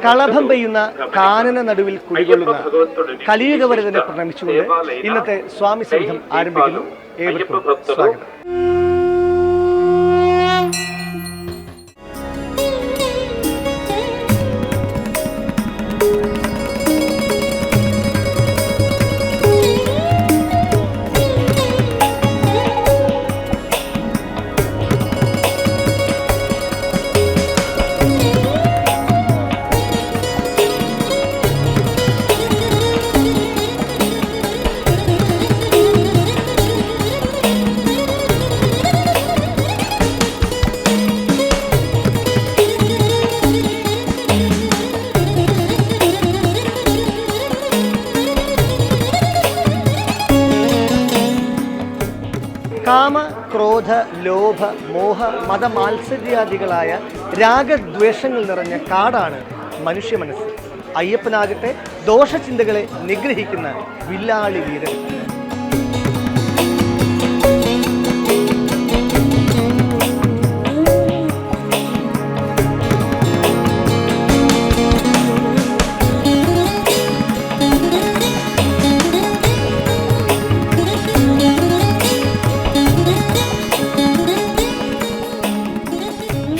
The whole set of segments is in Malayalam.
കളഭം പെയ്യുന്ന കാനന നടുവിൽ കുടികൊള്ളുന്ന കലിയുഗവരതനെ പ്രണമിച്ചുകൊണ്ട് ഇന്നത്തെ സ്വാമി സംഘം ആരംഭിക്കുന്നു. ഏവർക്കും സ്വാഗതം. കാമ, ക്രോധ, ലോഭ, മോഹ, മതമാത്സര്യാദികളായ രാഗദ്വേഷങ്ങൾ നിറഞ്ഞ കാടാണ് മനുഷ്യ മനസ്സ്. അയ്യപ്പനാകട്ടെ ദോഷചിന്തകളെ നിഗ്രഹിക്കുന്ന വില്ലാളി വീരൻ.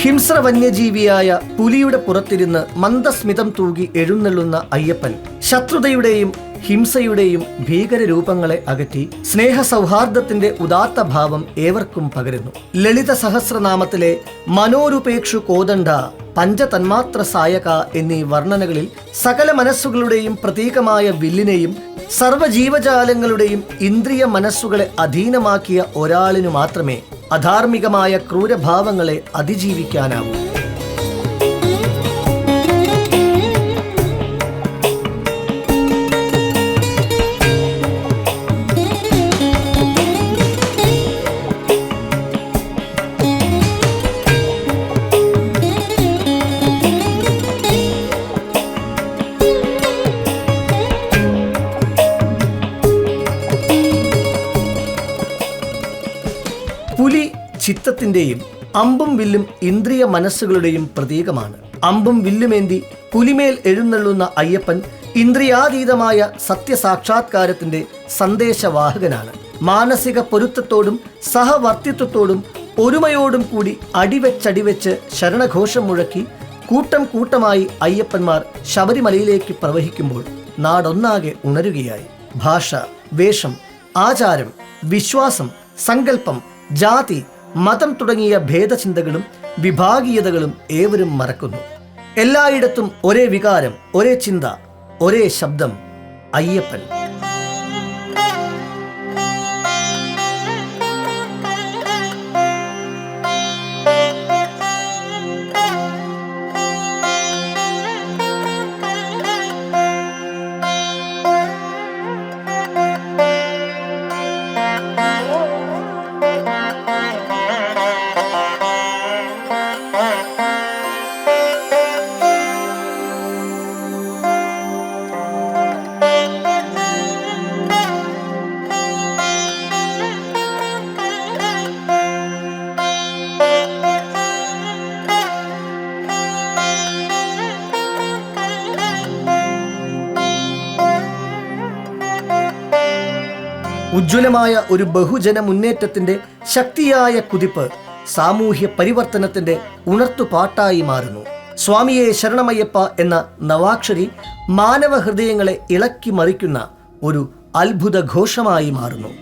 ഹിംസ്ര വന്യജീവിയായ പുലിയുടെ പുറത്തിരുന്ന് മന്ദസ്മിതം തൂകി എഴുന്നള്ളുന്ന അയ്യപ്പൻ ശത്രുതയുടെയും ഹിംസയുടെയും ഭീകരരൂപങ്ങളെ അകറ്റി സ്നേഹസൗഹാർദ്ദത്തിന്റെ ഉദാത്ത ഭാവം ഏവർക്കും പകരുന്നു. ലളിത സഹസ്രനാമത്തിലെ മനോരുപേക്ഷു കോദണ്ഡ, പഞ്ചതന്മാത്ര സായക എന്നീ വർണ്ണനകളിൽ സകല മനസ്സുകളുടെയും പ്രതീകമായ വില്ലിനെയും സർവ്വജീവജാലങ്ങളുടെയും ഇന്ദ്രിയ മനസ്സുകളെ അധീനമാക്കിയ ഒരാളിനു മാത്രമേ അധാർമികമായ ക്രൂരഭാവങ്ങളെ അതിജീവിക്കാനാവൂ. പുലി ചിത്തത്തിന്റെയും അമ്പും വില്ലും ഇന്ദ്രിയ മനസ്സുകളുടെയും പ്രതീകമാണ്. അമ്പും വില്ലുമേന്തി പുലിമേൽ എഴുന്നള്ളുന്ന അയ്യപ്പൻ ഇന്ദ്രിയാതീതമായ സത്യസാക്ഷാത്കാരത്തിന്റെ സന്ദേശവാഹകനാണ്. മാനസിക പൊരുത്തത്തോടും സഹവർത്തിത്വത്തോടും ഒരുമയോടും കൂടി അടിവെച്ചടിവെച്ച് ശരണഘോഷം മുഴക്കി കൂട്ടം കൂട്ടമായി അയ്യപ്പന്മാർ ശബരിമലയിലേക്ക് പ്രവഹിക്കുമ്പോൾ നാടൊന്നാകെ ഉണരുകയായി. ഭാഷ, വേഷം, ആചാരം, വിശ്വാസം, സങ്കല്പം, ജാതി, മതം തുടങ്ങിയ ഭേദചിന്തകളും വിഭാഗീയതകളും ഏവരും മറക്കുന്നു. എല്ലായിടത്തും ഒരേ വികാരം, ഒരേ ചിന്ത, ഒരേ ശബ്ദം: അയ്യപ്പൻ. ഉജ്ജ്വലമായ ഒരു ബഹുജന മുന്നേറ്റത്തിന്റെ ശക്തിയായ കുതിപ്പ് സാമൂഹ്യ പരിവർത്തനത്തിന്റെ ഉണർത്തുപാട്ടായി മാറുന്നു. സ്വാമിയെ ശരണമയ്യപ്പ എന്ന നവാക്ഷരി മാനവ ഹൃദയങ്ങളെ ഇളക്കി മറിക്കുന്ന ഒരു അത്ഭുത ഘോഷമായി മാറുന്നു.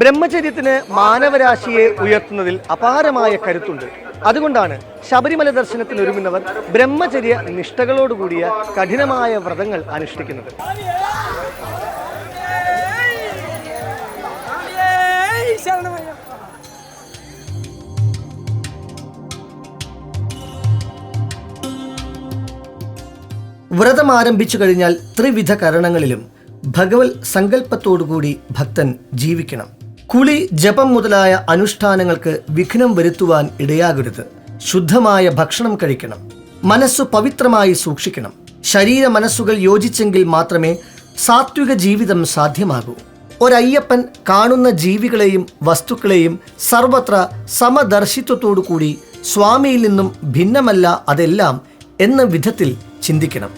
ബ്രഹ്മചര്യത്തിന് മാനവരാശിയെ ഉയർത്തുന്നതിൽ അപാരമായ കരുത്തുണ്ട്. അതുകൊണ്ടാണ് ശബരിമല ദർശനത്തിന് ഒരുങ്ങുന്നവർ ബ്രഹ്മചര്യ നിഷ്ഠകളോടുകൂടിയ കഠിനമായ വ്രതങ്ങൾ അനുഷ്ഠിക്കുന്നത്. വ്രതം ആരംഭിച്ചു കഴിഞ്ഞാൽ ത്രിവിധ കരണങ്ങളിലും ഭഗവത് സങ്കല്പത്തോടുകൂടി ഭക്തൻ ജീവിക്കണം. കുളി, ജപം മുതലായ അനുഷ്ഠാനങ്ങൾക്ക് വിഘ്നം വരുത്തുവാൻ ഇടയാകരുത്. ശുദ്ധമായ ഭക്ഷണം കഴിക്കണം. മനസ്സു പവിത്രമായി സൂക്ഷിക്കണം. ശരീര മനസ്സുകൾ യോജിച്ചെങ്കിൽ മാത്രമേ സാത്വിക ജീവിതം സാധ്യമാകൂ. ഒരയ്യപ്പൻ കാണുന്ന ജീവികളെയും വസ്തുക്കളെയും സർവത്ര സമദർശിത്വത്തോടു കൂടി സ്വാമിയിൽ നിന്നും ഭിന്നമല്ല അതെല്ലാം എന്ന വിധത്തിൽ ചിന്തിക്കണം.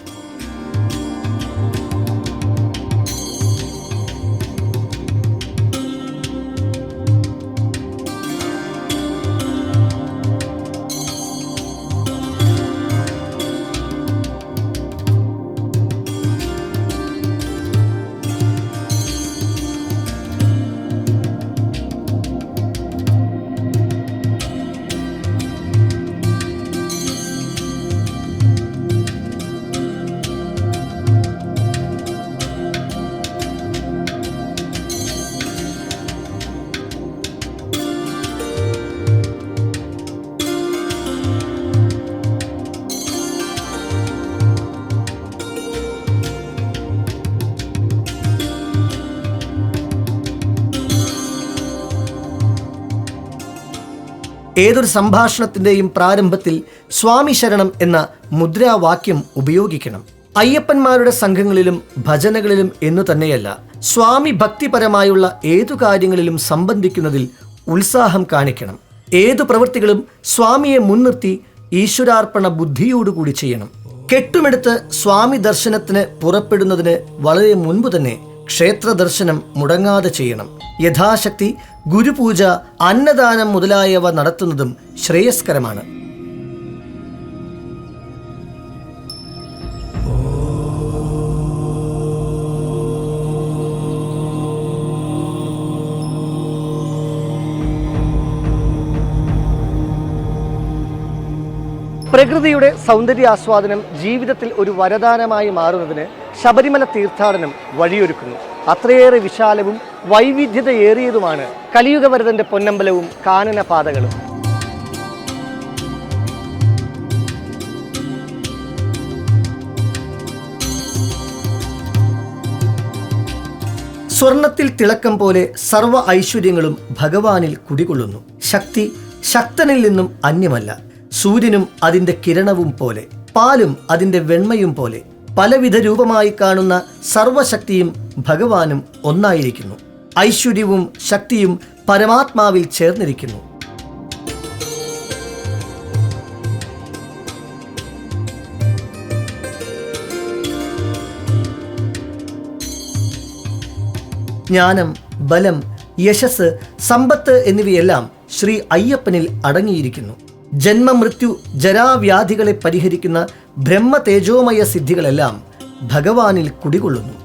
ഏതൊരു സംഭാഷണത്തിൻ്റെയും പ്രാരംഭത്തിൽ സ്വാമി ശരണം എന്ന മുദ്രാവാക്യം ഉപയോഗിക്കണം. അയ്യപ്പന്മാരുടെ സംഘങ്ങളിലും ഭജനകളിലും എന്നു തന്നെയല്ല, സ്വാമി ഭക്തിപരമായുള്ള ഏതു കാര്യങ്ങളിലും സംബന്ധിക്കുന്നതിൽ ഉത്സാഹം കാണിക്കണം. ഏതു പ്രവൃത്തികളും സ്വാമിയെ മുൻനിർത്തി ഈശ്വരാർപ്പണ ബുദ്ധിയോടുകൂടി ചെയ്യണം. കെട്ടുമെടുത്ത് സ്വാമി ദർശനത്തിന് പുറപ്പെടുന്നതിന് വളരെ മുൻപ് തന്നെ ക്ഷേത്ര ദർശനം മുടങ്ങാതെ ചെയ്യണം. യഥാശക്തി ഗുരുപൂജ, അന്നദാനം മുതലായവ നടത്തുന്നതും ശ്രേയസ്കരമാണ്. പ്രകൃതിയുടെ സൗന്ദര്യാസ്വാദനം ജീവിതത്തിൽ ഒരു വരദാനമായി മാറുന്നതിന് ശബരിമല തീർത്ഥാടനം വഴിയൊരുക്കുന്നു. അത്രയേറെ വിശാലവും വൈവിധ്യതയേറിയതുമാണ് കലിയുഗവരദന്റെ പൊന്നമ്പലവും കാനനപാതകളും. സ്വർണത്തിൽ തിളക്കം പോലെ സർവ്വ ഐശ്വര്യങ്ങളും ഭഗവാനിൽ കുടികൊള്ളുന്നു. ശക്തി ശക്തനിൽ നിന്നും അന്യമല്ല. സൂര്യനും അതിൻ്റെ കിരണവും പോലെ, പാലും അതിൻ്റെ വെണ്മയും പോലെ പലവിധ രൂപമായി കാണുന്ന സർവശക്തിയും ഭഗവാനും ഒന്നായിരിക്കുന്നു. ഐശ്വര്യവും ശക്തിയും പരമാത്മാവിൽ ചേർന്നിരിക്കുന്നു. ജ്ഞാനം, ബലം, യശസ്, സമ്പത്ത് എന്നിവയെല്ലാം ശ്രീ അയ്യപ്പനിൽ അടങ്ങിയിരിക്കുന്നു. ജന്മമൃത്യു ജരാവ്യാധികളെ പരിഹരിക്കുന്ന ബ്രഹ്മ തേജോമയ സിദ്ധികളെല്ലാം ഭഗവാനിൽ കുടികൊള്ളുന്നു.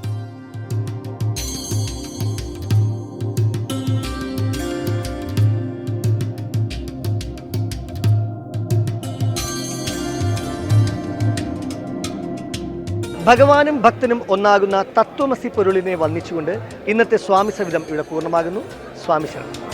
ഭഗവാനും ഭക്തനും ഒന്നാകുന്ന തത്വമസി പൊരുളിനെ വന്ദിച്ചുകൊണ്ട് ഇന്നത്തെ സ്വാമി സവിധം ഇവിടെ പൂർണ്ണമാകുന്നു. സ്വാമി ശരണം.